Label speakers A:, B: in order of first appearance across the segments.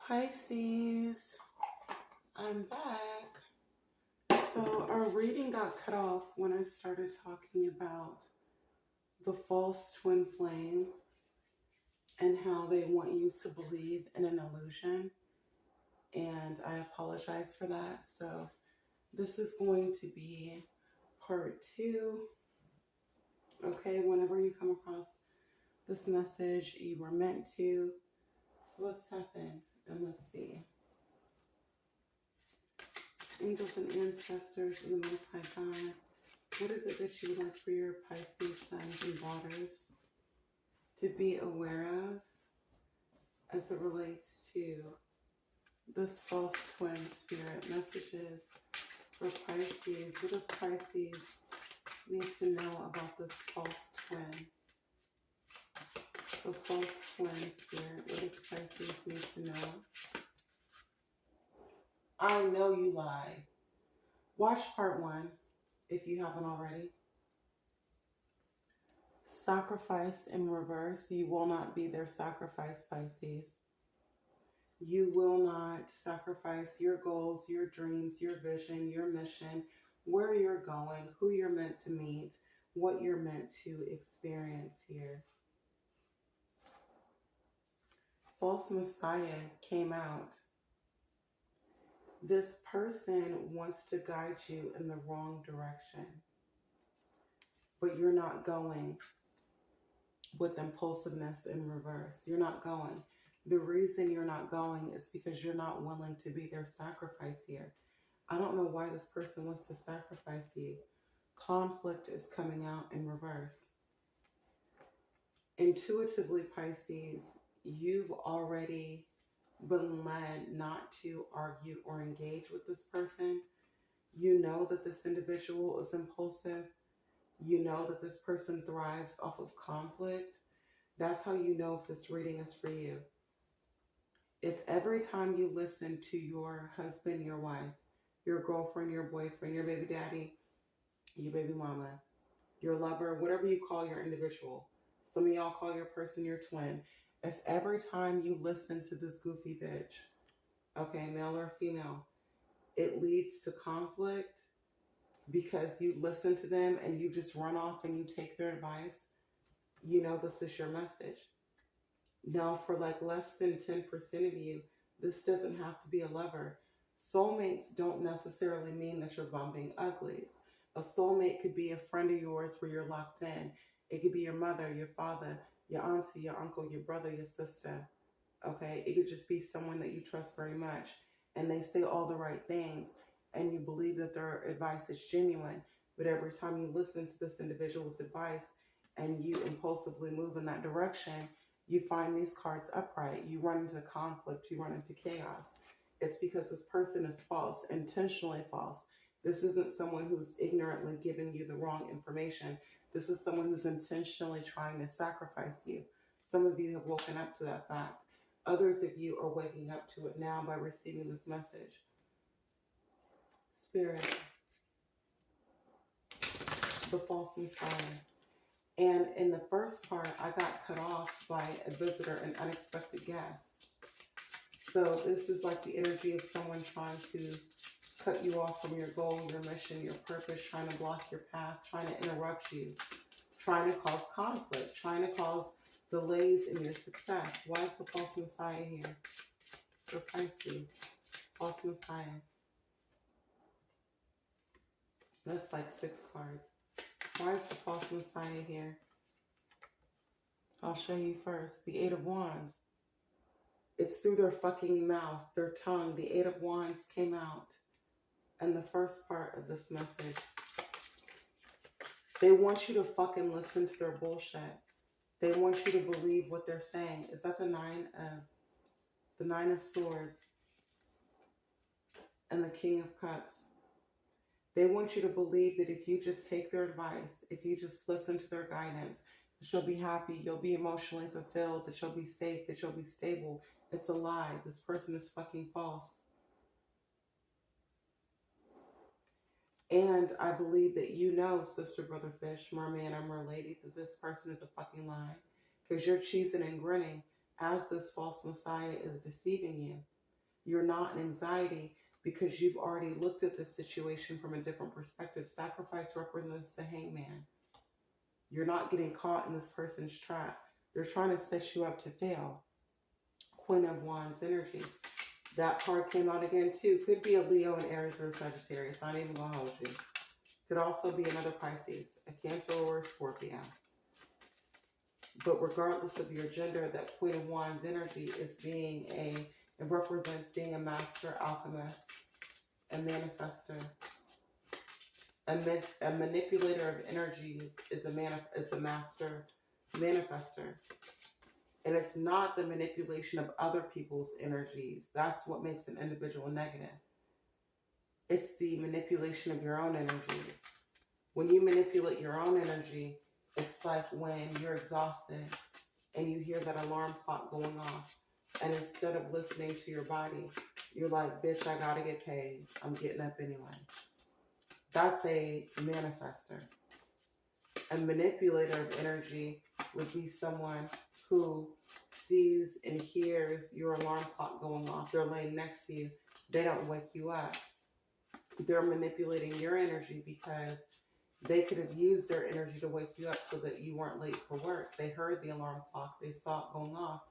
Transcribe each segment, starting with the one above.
A: Pisces, I'm back. So our reading got cut off when I started talking about the false twin flame and how they want you to believe in an illusion. And I apologize for that. So this is going to be part 2. Okay, whenever you come across this message, you were meant to. So let's tap in and let's see. Angels and ancestors and the Most High God, what is it that you would like for your Pisces sons and daughters to be aware of as it relates to this false twin spirit messages for Pisces? What does Pisces need to know about this false twin? The false twin spirit, what does Pisces need to know? I know you lie. Watch part 1 if you haven't already. Sacrifice in reverse. You will not be their sacrifice, Pisces. You will not sacrifice your goals, your dreams, your vision, your mission, where you're going, who you're meant to meet, what you're meant to experience here. False Messiah came out. This person wants to guide you in the wrong direction, but you're not going with impulsiveness in reverse. You're not going. The reason you're not going is because you're not willing to be their sacrifice here. I don't know why this person wants to sacrifice you. Conflict is coming out in reverse. Intuitively, Pisces, you've already been led not to argue or engage with this person. You know that this individual is impulsive. You know that this person thrives off of conflict. That's how you know if this reading is for you. If every time you listen to your husband, your wife, your girlfriend, your boyfriend, your baby daddy, your baby mama, your lover, whatever you call your individual, some of y'all call your person your twin. If every time you listen to this goofy bitch, okay, male or female, it leads to conflict because you listen to them and you just run off and you take their advice, you know this is your message. Now, for like less than 10% of you, this doesn't have to be a lover. Soulmates don't necessarily mean that you're bumping uglies. A soulmate could be a friend of yours where you're locked in. It could be your mother, your father, your auntie, your uncle, your brother, your sister. Okay? It could just be someone that you trust very much. And they say all the right things and you believe that their advice is genuine. But every time you listen to this individual's advice and you impulsively move in that direction, you find these cards upright. You run into conflict. You run into chaos. It's because this person is false, intentionally false. This isn't someone who's ignorantly giving you the wrong information. This is someone who's intentionally trying to sacrifice you. Some of you have woken up to that fact. Others of you are waking up to it now by receiving this message. Spirit, the false Messiah. And in the first part, I got cut off by a visitor, an unexpected guest. So this is like the energy of someone trying to cut you off from your goal, your mission, your purpose, trying to block your path, trying to interrupt you, trying to cause conflict, trying to cause delays in your success. Why is the false Messiah here? For Pisces, false Messiah. That's like 6 cards. Why is the false Messiah here? I'll show you first. The 8 of Wands. It's through their fucking mouth, their tongue. The 8 of Wands came out in the first part of this message. They want you to fucking listen to their bullshit. They want you to believe what they're saying. Is that the 9 of Swords and the King of Cups? They want you to believe that if you just take their advice, if you just listen to their guidance, that you'll be happy, you'll be emotionally fulfilled, that you'll be safe, that you'll be stable. It's a lie. This person is fucking false. And I believe that you know, sister, brother, fish, merman, or merlady, that this person is a fucking lie. Because you're cheesing and grinning as this false Messiah is deceiving you. You're not in anxiety because you've already looked at the situation from a different perspective. Sacrifice represents the hangman. You're not getting caught in this person's trap. They're trying to set you up to fail. Queen of Wands energy. That card came out again too. Could be a Leo, an Aries, or a Sagittarius. Not even gonna hold you. Could also be another Pisces, a Cancer, or a Scorpio. But regardless of your gender, that Queen of Wands energy is it represents being a master alchemist, a manifester, a manipulator of energies is a master manifester. And it's not the manipulation of other people's energies. That's what makes an individual negative. It's the manipulation of your own energies. When you manipulate your own energy, it's like when you're exhausted and you hear that alarm clock going off. And instead of listening to your body, you're like, bitch, I gotta get paid. I'm getting up anyway. That's a manifester. A manipulator of energy would be someone who sees and hears your alarm clock going off. They're laying next to you. They don't wake you up. They're manipulating your energy because they could have used their energy to wake you up so that you weren't late for work. They heard the alarm clock. They saw it going off.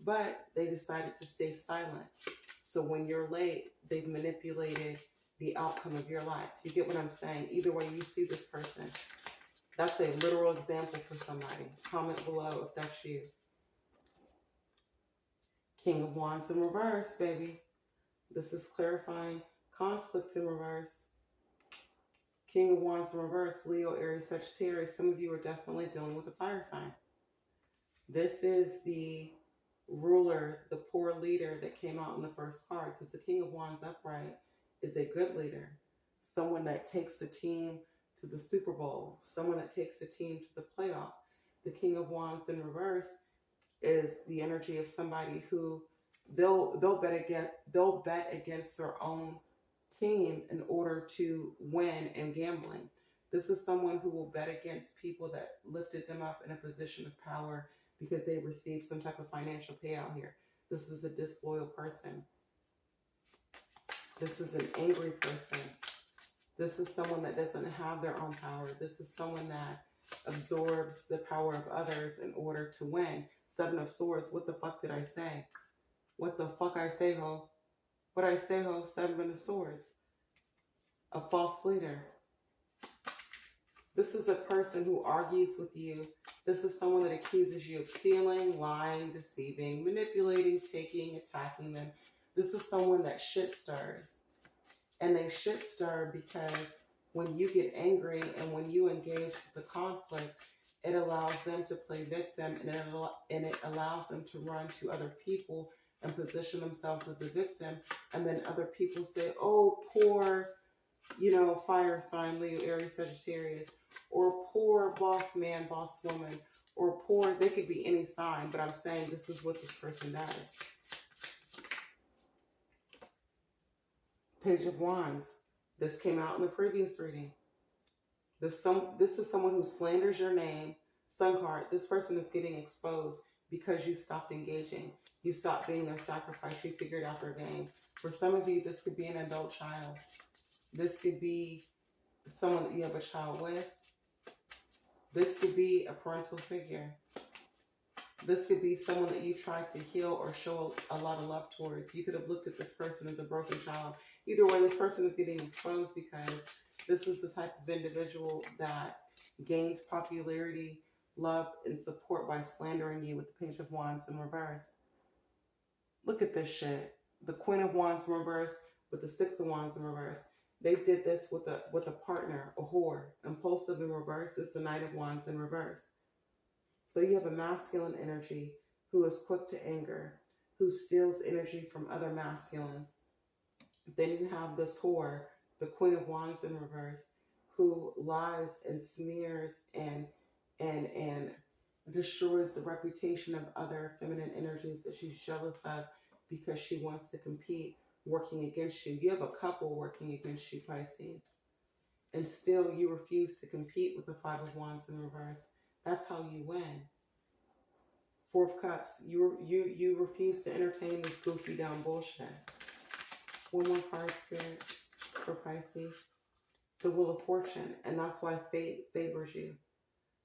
A: But they decided to stay silent. So when you're late, they've manipulated the outcome of your life. You get what I'm saying? Either way you see this person. That's a literal example for somebody. Comment below if that's you. King of Wands in reverse, baby. This is clarifying conflict in reverse. King of Wands in reverse, Leo, Aries, Sagittarius. Some of you are definitely dealing with a fire sign. This is the ruler, the poor leader that came out in the first card, because the King of Wands upright is a good leader. Someone that takes the team to the Super Bowl. Someone that takes the team to the playoff. The King of Wands in reverse is the energy of somebody who they'll bet against their own team in order to win in gambling. This is someone who will bet against people that lifted them up in a position of power because they received some type of financial payout here. This is a disloyal person. This is an angry person. This is someone that doesn't have their own power. This is someone that absorbs the power of others in order to win. Seven of Swords. What the fuck did I say? What the fuck I say, ho? What I say, ho? Seven of Swords. A false leader. This is a person who argues with you. This is someone that accuses you of stealing, lying, deceiving, manipulating, taking, attacking them. This is someone that shit stirs. And they shit stir because when you get angry and when you engage with the conflict, it allows them to play victim, and it allows them to run to other people and position themselves as a victim. And then other people say, oh, poor, fire sign, Leo, Aries, Sagittarius, or poor boss man, boss woman, or poor, they could be any sign, but I'm saying this is what this person does. Page of Wands. This came out in the previous reading. This is someone who slanders your name. Sun card. This person is getting exposed because you stopped engaging. You stopped being their sacrifice. You figured out their game. For some of you, this could be an adult child. This could be someone that you have a child with. This could be a parental figure. This could be someone that you tried to heal or show a lot of love towards. You could have looked at this person as a broken child. Either way, this person is getting exposed because this is the type of individual that gains popularity, love, and support by slandering you with the Page of Wands in reverse. Look at this shit. The Queen of Wands in reverse with the Six of Wands in reverse. They did this with a partner, a whore. Impulsive in reverse is the Knight of Wands in reverse. So you have a masculine energy who is quick to anger, who steals energy from other masculines. Then you have this whore, the Queen of Wands in reverse, who lies and smears and destroys the reputation of other feminine energies that she's jealous of because she wants to compete, working against you. You have a couple working against you, Pisces. And still you refuse to compete with the Five of Wands in reverse. That's how you win. Four of Cups, you refuse to entertain this goofy down bullshit. One more card, Spirit, for Pisces. The Wheel of Fortune. And that's why fate favors you.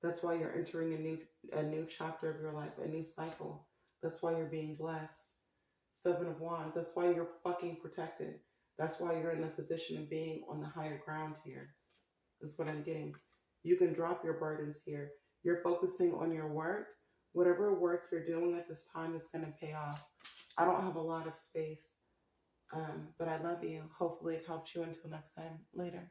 A: That's why you're entering a new chapter of your life, a new cycle. That's why you're being blessed. Seven of Wands. That's why you're fucking protected. That's why you're in the position of being on the higher ground here. Is what I'm getting. You can drop your burdens here. You're focusing on your work. Whatever work you're doing at this time is going to pay off. I don't have a lot of space, but I love you. Hopefully it helped you. Until next time. Later.